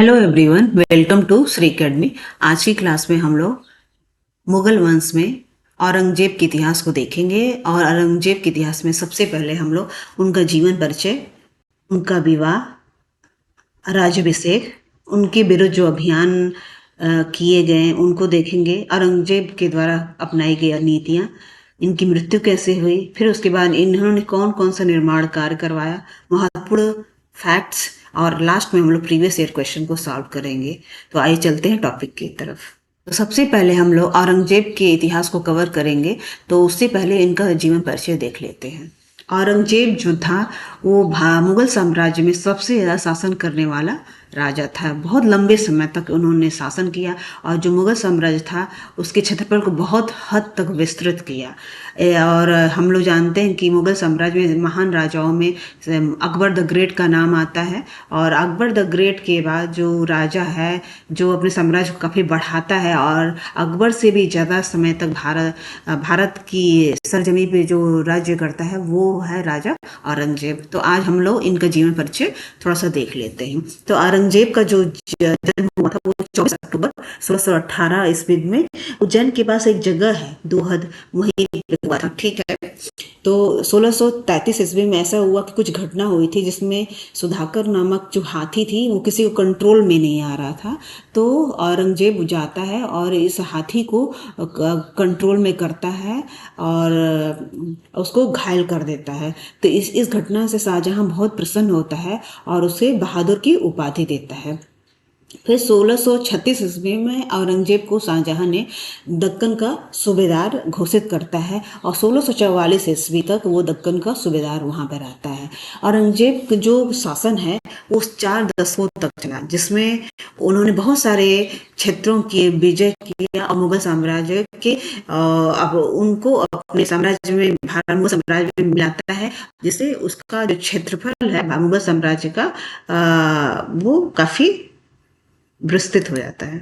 Hello everyone, welcome to Shri academy. आज की class में हम लोग मुगल वंश में औरंगजेब के इतिहास को देखेंगे। और औरंगजेब के इतिहास में सबसे पहले हम लोग उनका जीवन परिचय, उनका विवाह, राज्याभिषेक, उनके विरुद्ध जो अभियान किए गए उनको देखेंगे। औरंगजेब के द्वारा अपनाई गई नीतियाँ, इनकी मृत्यु कैसे हुई, फिर उसके बाद इन्होंने कौन कौन सा निर्माण कार्य करवाया, महत्वपूर्ण फैक्ट्स, और लास्ट में हम लोग प्रीवियस ईयर क्वेश्चन को सॉल्व करेंगे। तो आइए चलते हैं टॉपिक की तरफ। तो सबसे पहले हम लोग औरंगजेब के इतिहास को कवर करेंगे, तो उससे पहले इनका जीवन परिचय देख लेते हैं। औरंगजेब जो था वो मुगल साम्राज्य में सबसे ज़्यादा शासन करने वाला राजा था। बहुत लंबे समय तक उन्होंने शासन किया और जो मुगल साम्राज्य था उसके क्षेत्रफल को बहुत हद तक विस्तृत किया। और हम लोग जानते हैं कि मुगल साम्राज्य में महान राजाओं में अकबर द ग्रेट का नाम आता है। और अकबर द ग्रेट के बाद जो राजा है जो अपने साम्राज्य को काफ़ी बढ़ाता है और अकबर से भी ज़्यादा समय तक भारत की सरजमी पे जो राज्य करता है वो है राजा औरंगजेब। तो आज हम लोग इनका जीवन परिचय थोड़ा सा देख लेते हैं। तो औरंगजेब का जो जन्म हुआ था वो 24 अक्टूबर 1618 ईस्वी में उज्जैन के पास एक जगह है दोहद, वहीं हुआ था। ठीक है। तो 1633 ईस्वी में ऐसा हुआ कि कुछ घटना हुई थी जिसमें सुधाकर नामक जो हाथी थी वो किसी को कंट्रोल में नहीं आ रहा था। तो औरंगजेब जाता है और इस हाथी को कंट्रोल में करता है और उसको घायल कर देता है। तो इस घटना से शाहजहां बहुत प्रसन्न होता है और उसे बहादुर की उपाधि देता है। फिर 1636 ईस्वी में औरंगजेब को शाहजहां ने दक्कन का सूबेदार घोषित करता है और 1644 ईस्वी तक वो दक्कन का सूबेदार वहाँ पर रहता है। औरंगजेब का जो शासन है वो 4 दशकों तक चला, जिसमें उन्होंने बहुत सारे क्षेत्रों की विजय किया और मुगल साम्राज्य के अब उनको अपने साम्राज्य में मुगल साम्राज्य में मिलाता है, जिससे उसका जो क्षेत्रफल है मुगल साम्राज्य का वो काफी विस्तृत हो जाता है।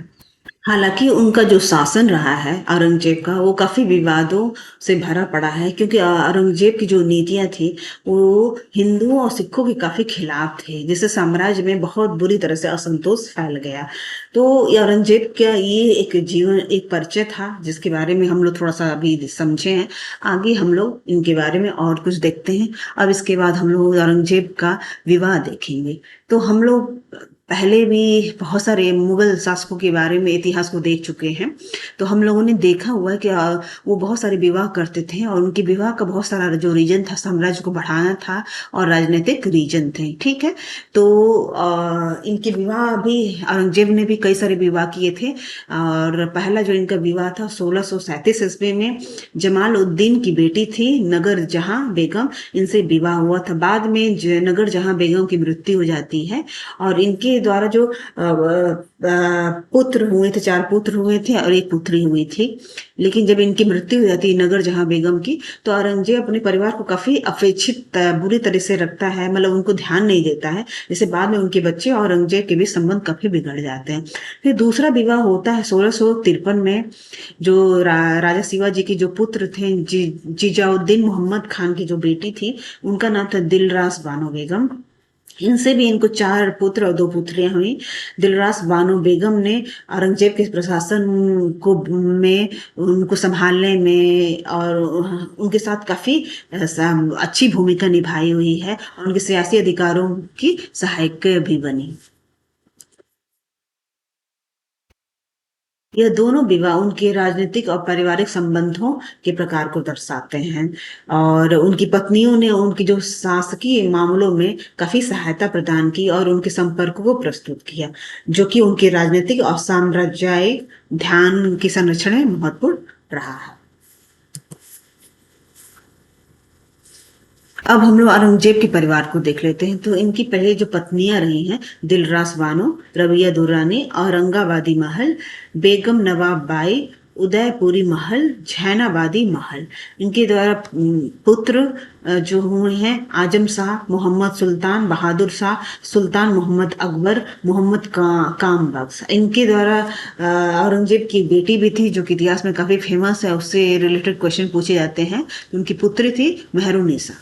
हालांकि उनका जो शासन रहा है औरंगजेब का वो काफी विवादों से भरा पड़ा है, क्योंकि औरंगजेब की जो नीतियां थी वो हिंदुओं और सिखों के काफी खिलाफ थे, जिससे साम्राज्य में बहुत बुरी तरह से असंतोष फैल गया। तो ये औरंगजेब का ये एक जीवन एक परिचय था जिसके बारे में हम लोग थोड़ा सा अभी समझे हैं। आगे हम लोग इनके बारे में और कुछ देखते हैं। अब इसके बाद हम लोग औरंगजेब का विवाह देखेंगे। तो हम लोग पहले भी बहुत सारे मुगल शासकों के बारे में इतिहास को देख चुके हैं। तो हम लोगों ने देखा हुआ है कि वो बहुत सारे विवाह करते थे और उनके विवाह का बहुत सारा जो रीजन था साम्राज्य को बढ़ाना था और राजनीतिक रीजन थे। ठीक है। तो इनके विवाह भी औरंगजेब ने भी कई सारे विवाह किए थे। और पहला जो इनका विवाह था 1637 ईस्वी में जमाल उद्दीन की बेटी थी नगर जहां बेगम, इनसे विवाह हुआ था। बाद में नगर जहां बेगम की मृत्यु हो जाती है और इनके द्वारा जो पुत्र हुए थे, 4 पुत्र हुए थे और 1 पुत्री हुई थी। लेकिन जब इनकी मृत्यु हो जाती है नगर जहां बेगम की, तो औरंगजेब अपने परिवार को काफी अपेक्षित बुरी तरह से रखता है, मतलब उनको ध्यान नहीं देता है, जिससे बाद में उनके बच्चे और औरंगजेब के बीच संबंध काफी बिगड़ जाते हैं। फिर दूसरा विवाह होता है 1653 में, जो राजा शिवाजी के जो पुत्र थे जिजाउद्दीन मोहम्मद खान की जो बेटी थी उनका नाम था दिलरास बानो बेगम। इनसे भी इनको 4 पुत्र और 2 पुत्रियां हुई। दिलरास बानो बेगम ने औरंगजेब के प्रशासन को में उनको संभालने में और उनके साथ काफी अच्छी भूमिका निभाई हुई है और उनके सियासी अधिकारों की सहायक भी बनी। यह दोनों विवाह उनके राजनीतिक और पारिवारिक संबंधों के प्रकार को दर्शाते हैं और उनकी पत्नियों ने उनकी जो शासकीय मामलों में काफी सहायता प्रदान की और उनके संपर्क को प्रस्तुत किया, जो कि उनके राजनीतिक और साम्राज्यिक ध्यान की संरक्षण में महत्वपूर्ण रहा है। अब हम लोग औरंगजेब के परिवार को देख लेते हैं। तो इनकी पहले जो पत्नियां रही हैं दिलरास बानो, रबिया दुर्रानी, औरंगाबादी महल, बेगम नवाब बाई, उदयपुरी महल, झैनाबादी महल। इनके द्वारा पुत्र जो हुए हैं आजम शाह, मोहम्मद सुल्तान, बहादुर शाह, सुल्तान मोहम्मद अकबर, मोहम्मद काम बख्श। इनके द्वारा औरंगजेब की बेटी भी थी जो कि इतिहास में काफी फेमस है, उससे रिलेटेड क्वेश्चन पूछे जाते हैं। उनकी पुत्री थी मेहरुन्निसा।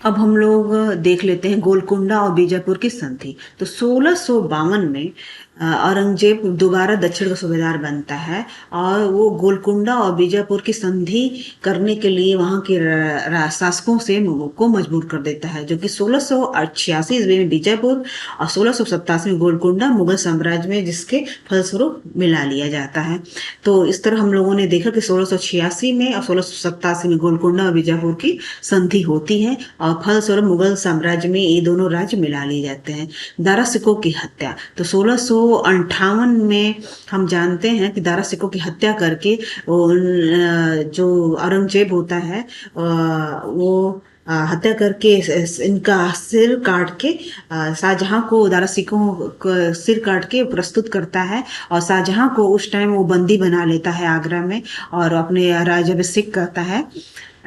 अब हम लोग देख लेते हैं गोलकुंडा और बीजापुर की संधि। तो 1652 में औरंगजेब दोबारा दक्षिण का सूबेदार बनता है और वो गोलकुंडा और बीजापुर की संधि करने के लिए वहाँ के शासकों से को मजबूर कर देता है, जो कि 1686 ईस्वी में बीजापुर और 1687 में गोलकुंडा मुगल साम्राज्य में, जिसके फलस्वरूप मिला लिया जाता है। तो इस तरह हम लोगों ने देखा कि 1686 में और 1687 में गोलकुंडा और बीजापुर की संधि होती है और फलस्वरूप मुगल साम्राज्य में ये दोनों राज्य मिला लिए जाते हैं। दारा सिकों की हत्या। तो 1658 में हम जानते हैं कि दारा सिकों की हत्या करके जो औरंगजेब होता है वो हत्या करके इनका सिर काट के शाहजहां को, दारा सिकों का सिर काट के प्रस्तुत करता है और शाहजहां को उस टाइम वो बंदी बना लेता है आगरा में और अपने राज्याभिषेक करता है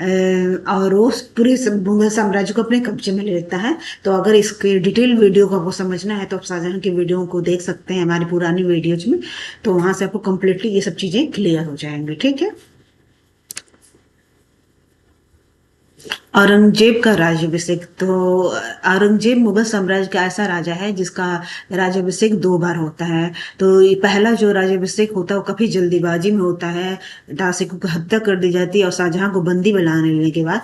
और वो पूरे मुगल साम्राज्य को अपने कब्जे में ले लेता है। तो अगर इसके डिटेल वीडियो को आपको समझना है तो आप शाहजहां की वीडियो को देख सकते हैं हमारी पुरानी वीडियोज में, तो वहां से आपको कम्प्लीटली ये सब चीजें क्लियर हो जाएंगी। ठीक है। औरंगजेब का राज्याभिषेक। तो औरंगजेब मुगल साम्राज्य का ऐसा राजा है जिसका राज्याभिषेक 2 बार होता है। तो ये पहला जो राज्याभिषेक होता है वो काफी जल्दीबाजी में होता है, दासिकों की हत्या कर दी जाती है और शाहजहां को बंदी बनाने लेने के बाद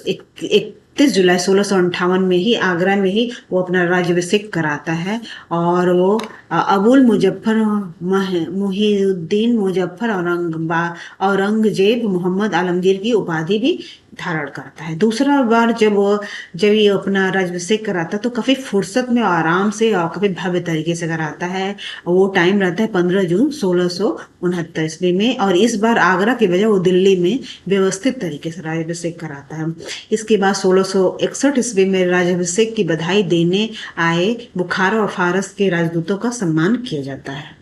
31 जुलाई 1658 में ही आगरा में ही वो अपना राज्याभिषेक कराता है और वो अबुल मुजफ्फर मुहिउद्दीन मुजफ्फर औरंगजेब मोहम्मद आलमगीर की उपाधि भी धारण करता है। दूसरा बार जब ये अपना राज्याभिषेक कराता है तो काफी फुर्सत में आराम से और काफी भव्य तरीके से कराता है। वो टाइम रहता है 15 जून 1669 ईस्वी में और इस बार आगरा के बजाय वो दिल्ली में व्यवस्थित तरीके से राज्याभिषेक कराता है। इसके बाद 1661 ईस्वी में राज्याभिषेक की बधाई देने आए बुखारा और फारस के राजदूतों का सम्मान किया जाता है।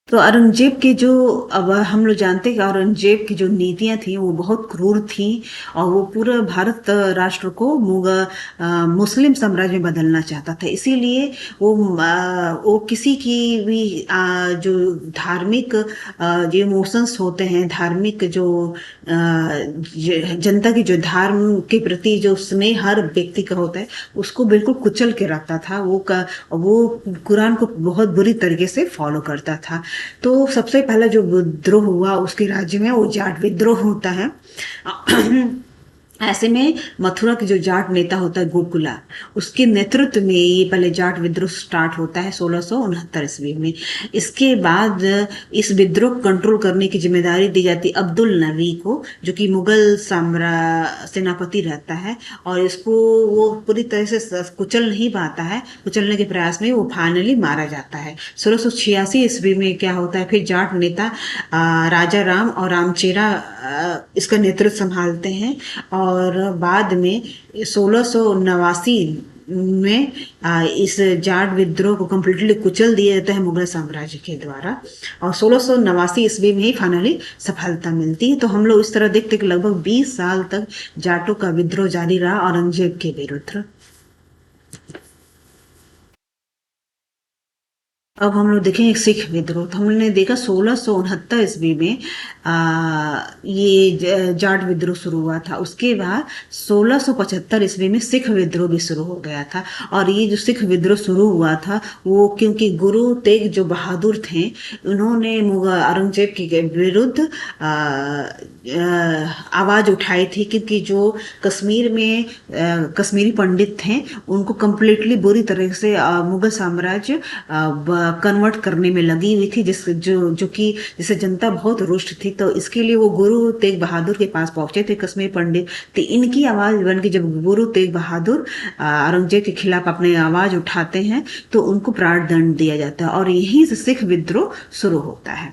तो औरंगजेब के जो, अब हम लोग जानते हैं कि औरंगजेब की जो नीतियां थी वो बहुत क्रूर थी और वो पूरे भारत राष्ट्र को मुस्लिम साम्राज्य में बदलना चाहता था। इसीलिए वो किसी की भी जो धार्मिक जो इमोशंस होते हैं, धार्मिक जो जनता की जो धर्म के प्रति जो स्नेह हर व्यक्ति का होता है उसको बिल्कुल कुचल के रखता था। वो कुरान को बहुत बुरी तरीके से फॉलो करता था। तो सबसे पहला जो विद्रोह हुआ उसके राज्य में वो जाट विद्रोह होता है। ऐसे में मथुरा के जो जाट नेता होता है गोकुला, उसके नेतृत्व में ये पहले जाट विद्रोह स्टार्ट होता है 1669 ईस्वी में। इसके बाद इस विद्रोह को कंट्रोल करने की जिम्मेदारी दी जाती है अब्दुल नबी को, जो कि मुगल सेनापति रहता है और इसको वो पूरी तरह से कुचल नहीं पाता है। कुचलने के प्रयास में वो फाइनली मारा जाता है। 1686 ईस्वी में क्या होता है, फिर जाट नेता राजा राम और रामचेरा इसका नेतृत्व संभालते हैं और बाद में 1689 में इस जाट विद्रोह को कम्प्लीटली कुचल दिया जाता है मुगल साम्राज्य के द्वारा और 1689 ईस्वी में ही फाइनली सफलता मिलती है। तो हम लोग इस तरह देखते कि लगभग 20 साल तक जाटों का विद्रोह जारी रहा औरंगजेब के विरुद्ध। अब हम लोग देखेंगे सिख विद्रोह। तो हमने देखा 1669 ईस्वी में ये जाट विद्रोह शुरू हुआ था। उसके बाद 1675 ईस्वी में सिख विद्रोह भी शुरू हो गया था और ये जो सिख विद्रोह शुरू हुआ था वो क्योंकि गुरु तेग जो बहादुर थे उन्होंने औरंगजेब के विरुद्ध आवाज उठाई थी, क्योंकि जो कश्मीर में कश्मीरी पंडित थे उनको कम्प्लीटली बुरी तरह से मुगल साम्राज्य कन्वर्ट करने में लगी हुई थी, जिससे जनता बहुत रुष्ट थी। तो इसके लिए वो गुरु तेग बहादुर के पास पहुंचे थे कश्मीर पंडित। तो इनकी आवाज बन के जब गुरु तेग बहादुर औरंगजेब के खिलाफ अपनी आवाज उठाते हैं तो उनको प्राण दंड दिया जाता है और यहीं से सिख विद्रोह शुरू होता है।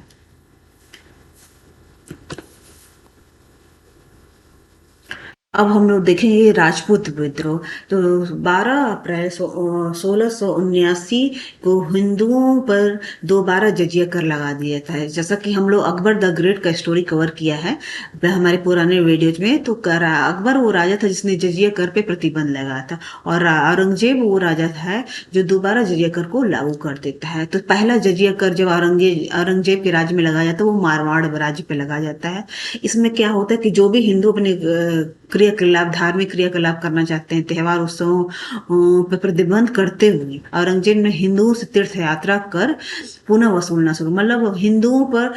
अब हम लोग देखेंगे राजपूत विद्रोह। तो 12 अप्रैल 1679 को हिंदुओं पर दोबारा जजिया कर लगा दिया था। जैसा कि हम लोग अकबर द ग्रेट का स्टोरी कवर किया है हमारे पुराने वीडियोज में, तो अकबर वो राजा था जिसने जजिया कर पे प्रतिबंध लगाया था, और औरंगजेब वो राजा था जो दोबारा जजिया कर को लागू कर देता है। तो पहला जजिया कर जब औरंगजेब के राज्य में लगाया जाता है वो मारवाड़ राज्य पे लगाया जाता है। इसमें क्या होता है कि जो भी हिंदू अपने क्रियाकलाप धार्मिक क्रियाकलाप करना चाहते हैं, त्योहार उत्सवों पर प्रतिबंध करते हुए औरंगजेब ने हिंदुओं से तीर्थ यात्रा कर पुनः वसूलना शुरू, मतलब हिंदुओं पर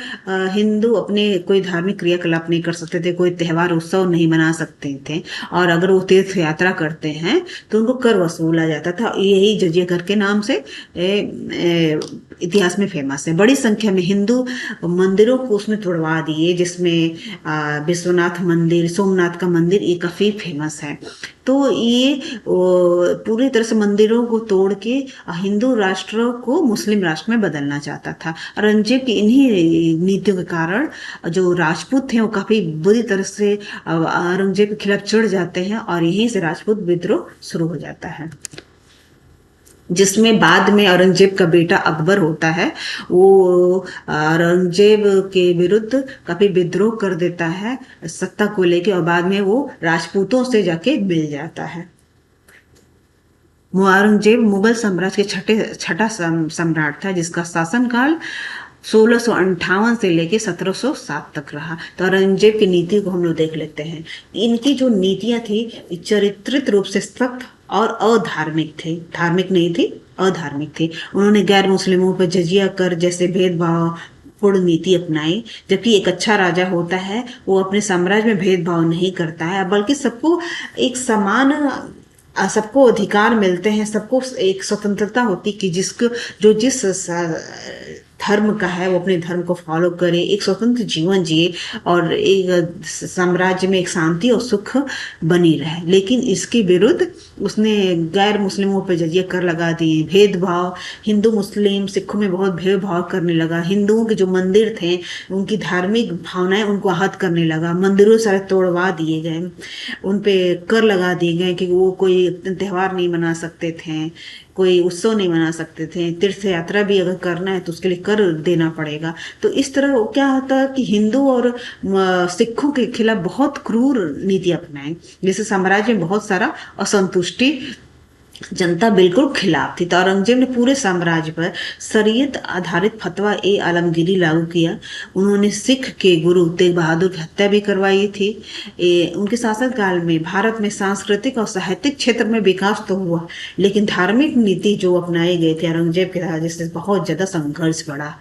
हिंदू अपने कोई धार्मिक क्रियाकलाप नहीं कर सकते थे, कोई त्योहार उत्सव नहीं मना सकते थे, और अगर वो तीर्थ यात्रा करते हैं तो उनको कर वसूला जाता था। यही जजिया कर के नाम से इतिहास में फेमस है। बड़ी संख्या में हिंदू मंदिरों को उसमें तोड़वा दिए, जिसमें विश्वनाथ मंदिर, सोमनाथ का मंदिर, ये काफी फेमस है। तो ये पूरी तरह से मंदिरों को तोड़ के हिंदू राष्ट्र को मुस्लिम राष्ट्र में बदलना चाहता था। औरंगजेब की इन्हीं नीतियों के कारण जो राजपूत थे वो काफी बुरी तरह से औरंगजेब के खिलाफ चिढ़ जाते हैं, और यहीं से राजपूत विद्रोह शुरू हो जाता है, जिसमें बाद में औरंगजेब का बेटा अकबर होता है। वो औरंगजेब के विरुद्ध काफी विद्रोह कर देता है सत्ता को लेके, और बाद में वो राजपूतों से जाके मिल जाता है। औरंगजेब मुगल साम्राज्य के छठा सम्राट था, जिसका शासनकाल 1658 से लेके 1707 तक रहा। तो औरंगजेब की नीति को हम लोग देख लेते हैं। इनकी जो नीतियां थी चरित्रित रूप से सख्त और अधार्मिक थे, धार्मिक नहीं थी, अधार्मिक थी। उन्होंने गैर मुस्लिमों पर जजिया कर जैसे भेदभाव पूर्ण नीति अपनाई। जबकि एक अच्छा राजा होता है वो अपने साम्राज्य में भेदभाव नहीं करता है, बल्कि सबको एक समान सबको अधिकार मिलते हैं, सबको एक स्वतंत्रता होती कि जिसको जो जिस धर्म का है वो अपने धर्म को फॉलो करे, एक स्वतंत्र जीवन जिए, और एक साम्राज्य में एक शांति और सुख बनी रहे। लेकिन इसके विरुद्ध उसने गैर मुस्लिमों पर जजिया कर लगा दिए, भेदभाव, हिंदू मुस्लिम सिखों में बहुत भेदभाव करने लगा। हिंदुओं के जो मंदिर थे उनकी धार्मिक भावनाएं उनको आहत करने लगा, मंदिरों सारे तोड़वा दिए गए, उन पे कर लगा दिए गए कि वो कोई त्योहार नहीं मना सकते थे, कोई उत्सव नहीं मना सकते थे, तीर्थ यात्रा भी अगर करना है तो उसके लिए कर देना पड़ेगा। तो इस तरह क्या होता है कि हिंदू और सिखों के खिलाफ बहुत क्रूर नीति अपनाई, जिससे साम्राज्य में बहुत सारा असंतुष्टि, जनता बिल्कुल खिलाफ थी। तो औरंगजेब ने पूरे साम्राज्य पर शरीयत आधारित फतवा ए आलमगीरी लागू किया। उन्होंने सिख के गुरु तेग बहादुर की हत्या भी करवाई थी। उनके शासनकाल में भारत में सांस्कृतिक और साहित्यिक क्षेत्र में विकास तो हुआ, लेकिन धार्मिक नीति जो अपनाई गई थी औरंगजेब के राज्य से बहुत ज्यादा संघर्ष बढ़ा।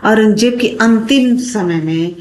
औरंगजेब के अंतिम समय में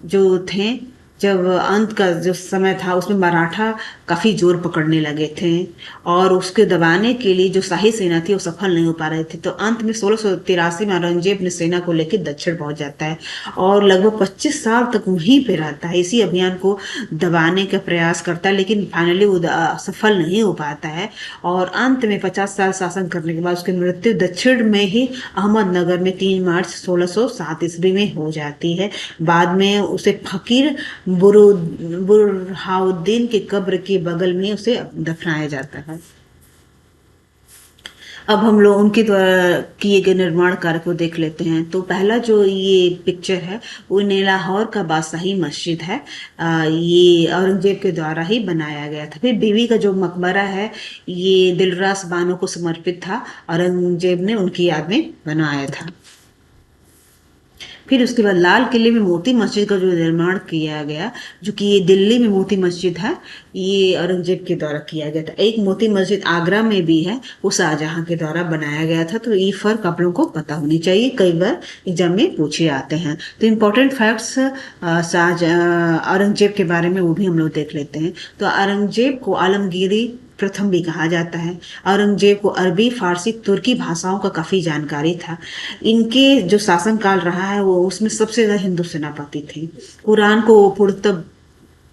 जो थे, जब अंत का जो समय था उसमें मराठा काफी जोर पकड़ने लगे थे, और उसके दबाने के लिए जो शाही सेना थी वो सफल नहीं हो पा रहे थे। तो अंत में 1683 में औरंगजेब अपनी सेना को लेकर दक्षिण पहुंच जाता है, और लगभग 25 साल तक वहीं पे रहता है, इसी अभियान को दबाने का प्रयास करता है, लेकिन फाइनली वो सफल नहीं हो पाता है। और अंत में 50 साल शासन करने के बाद उसकी मृत्यु दक्षिण में ही अहमदनगर में 3 मार्च 1607 ईस्वी में हो जाती है। बाद में उसे फकीर बुरहाउद्दीन के कब्र के बगल में उसे दफनाया जाता है। अब हम लोग उनके द्वारा किए गए निर्माण कार्य को देख लेते हैं। तो पहला जो ये पिक्चर है वो लाहौर का बादशाही मस्जिद है। ये औरंगजेब के द्वारा ही बनाया गया था। फिर बीवी का जो मकबरा है ये दिलरास बानो को समर्पित था, औरंगजेब ने उनकी याद में बनाया था। फिर उसके बाद लाल किले में मोती मस्जिद का जो निर्माण किया गया, जो कि ये दिल्ली में मोती मस्जिद है, ये औरंगजेब के द्वारा किया गया था। एक मोती मस्जिद आगरा में भी है, वो शाहजहां के द्वारा बनाया गया था। तो ये फर्क आप लोगों को पता होनी चाहिए, कई बार एग्जाम में पूछे आते हैं। तो इम्पोर्टेंट फैक्ट्स शाहजहां औरंगजेब के बारे में वो भी हम लोग देख लेते हैं। तो औरंगजेब को आलमगीरी प्रथम भी कहा जाता है। औरंगजेब को अरबी, फारसी, तुर्की भाषाओं का काफी जानकारी था। इनके जो शासनकाल रहा है वो उसमें सबसे ज्यादा हिंदू सेनापति थे। कुरान को वो पूर्णतः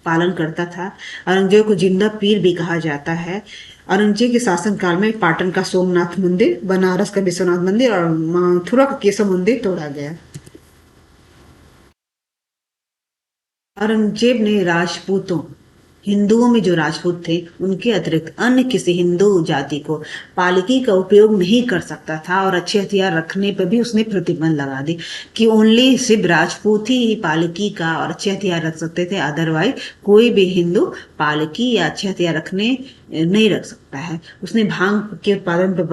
पालन करता था। औरंगजेब को जिंदा पीर भी कहा जाता है। औरंगजेब के शासनकाल में पाटन का सोमनाथ मंदिर, बनारस का विश्वनाथ मंदिर और मथुरा का केशव मंदिर तोड़ा गया। औरंगजेब ने राजपूतों, हिंदुओं में जो राजपूत थे उनके अतिरिक्त अन्य किसी हिंदू जाति को पालकी का उपयोग नहीं कर सकता था, और अच्छे हथियार रखने पर भी उसने प्रतिबंध लगा दी कि ओनली सिर्फ राजपूत ही पालकी का और अच्छे हथियार रख सकते थे, अदरवाइज कोई भी हिंदू पालकी या अच्छे हथियार रखने नहीं रख सकता है। उसने भांग के उत्पादन पर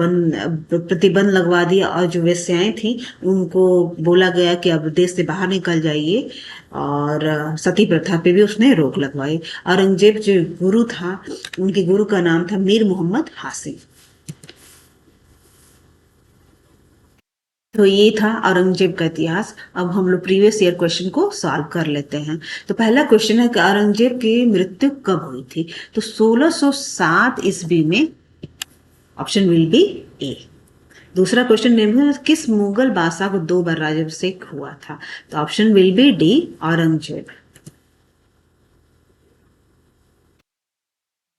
प्रतिबंध लगवा दिया, और जो वेश्याएं थी उनको बोला गया कि अब देश से बाहर निकल जाइए, और सती प्रथा पे भी उसने रोक लगवाई। औरंगजेब जो गुरु था, उनके गुरु का नाम था मीर मोहम्मद हासिम। तो ये था औरंगजेब का इतिहास। अब हम लोग प्रीवियस ईयर क्वेश्चन को सॉल्व कर लेते हैं। तो पहला क्वेश्चन है कि औरंगजेब की मृत्यु कब हुई थी? तो 1607 ईस्वी में। ऑप्शन विल बी ए। दूसरा क्वेश्चन, निम्न किस मुगल बादशाह को 2 बार राज्याभिषेक हुआ था? तो option will be D, Aurangzeb.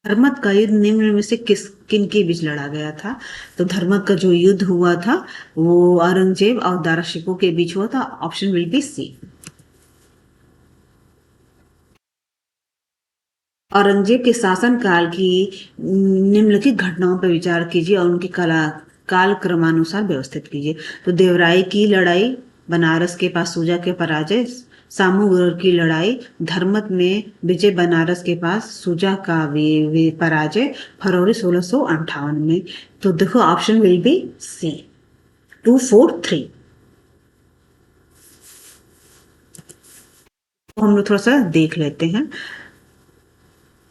Dharmat का युद्ध निम्न में से किन के बीच लड़ा गया था? तो धर्मत का जो युद्ध हुआ था वो औरंगजेब और दारा शिकोह के बीच हुआ था। Option will be C. Aurangzeb के शासनकाल की निम्नलिखित घटनाओं पर विचार कीजिए और उनकी काल क्रमानुसार व्यवस्थित कीजिए। तो देवराई की लड़ाई, बनारस के पास सूजा के पराजय, सामूगढ़ की लड़ाई, धर्मत में विजय, बनारस के पास सूजा का पराजय, फरवरी 1658 में। तो देखो ऑप्शन विल बी सी, 243। तो हम लोग थोड़ा सा देख लेते हैं।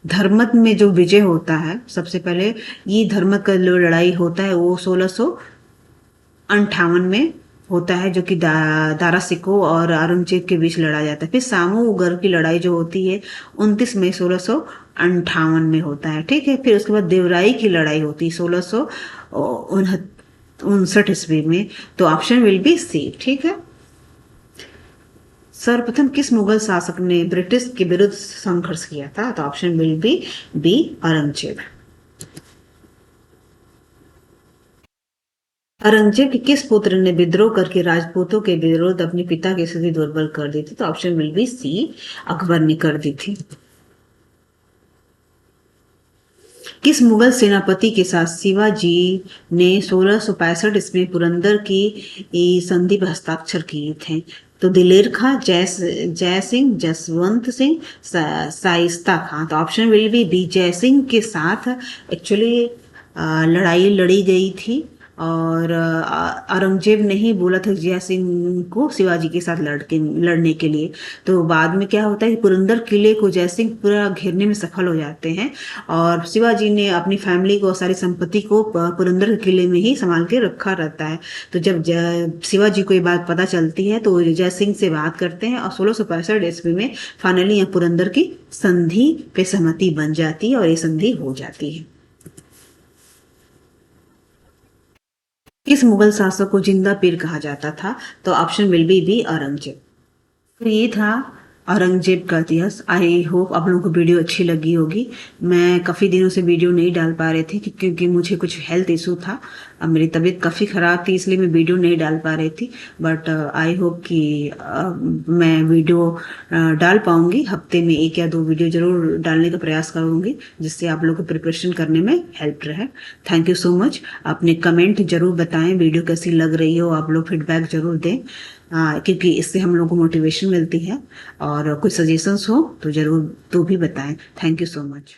धर्मत में जो विजय होता है, सबसे पहले ये धर्मत का जो लड़ाई होता है वो 1658 में होता है, जो कि दारा सिकोह और औरंगजेब के बीच लड़ा जाता है। फिर सामूगढ़ की लड़ाई जो होती है 29 मई 1658 में होता है, ठीक है। फिर उसके बाद देवराई की लड़ाई होती है 1659 ईस्वी में। तो ऑप्शन विल बी सी, ठीक है। सर्वप्रथम किस मुगल शासक ने ब्रिटिश के विरुद्ध संघर्ष किया था? तो option will be B, Aurangzeb. Aurangzeb के किस पुत्र ने विद्रोह करके राजपूतों के विरुद्ध अपने पिता की स्थिति दुर्बल कर दी थी? तो option will be C, Akbar ने कर दी थी। किस मुगल सेनापति के साथ शिवाजी ने 1665 ईस्वी में पुरंदर की संधि पर हस्ताक्षर किए थे? तो दिलेर खां, जय सिंह, जसवंत सिंह, शाइस्ता खां। तो ऑप्शन विल बी बी, जय सिंह के साथ एक्चुअली लड़ाई लड़ी गई थी, और औरंगजेब ने ही बोला था जय सिंह को शिवाजी के साथ लड़ने के लिए। तो बाद में क्या होता है कि पुरंदर किले को जय सिंह पूरा घेरने में सफल हो जाते हैं, और शिवाजी ने अपनी फैमिली को, सारी संपत्ति को पुरंदर किले में ही संभाल के रखा रहता है। तो जब शिवाजी को ये बात पता चलती है तो जय सिंह से बात करते हैं, और 1665 ईस्वी में फाइनली यहाँ पुरंदर की संधि पे सहमति बन जाती है और ये संधि हो जाती है। किस मुगल शासक को जिंदा पीर कहा जाता था? तो ऑप्शन विल बी औरंगजेब। तो ये था औरंगजेब का इतिहास। आई होप आप लोगों को वीडियो अच्छी लगी होगी। मैं काफ़ी दिनों से वीडियो नहीं डाल पा रही थी क्योंकि मुझे कुछ हेल्थ इशू था। अब मेरी तबीयत काफ़ी ख़राब थी, इसलिए मैं वीडियो नहीं डाल पा रही थी। बट आई होप कि मैं वीडियो डाल पाऊंगी। हफ्ते में 1 या 2 वीडियो जरूर डालने का प्रयास करूंगी, जिससे आप लोगों को प्रिपरेशन करने में हेल्प रहे। Thank you so much. अपने कमेंट जरूर बताएं, वीडियो कैसी लग रही हो, आप लोग फीडबैक जरूर दें, क्योंकि इससे हम लोग को मोटिवेशन मिलती है। और कोई सजेशंस हो तो जरूर तो भी बताएं। Thank you so much.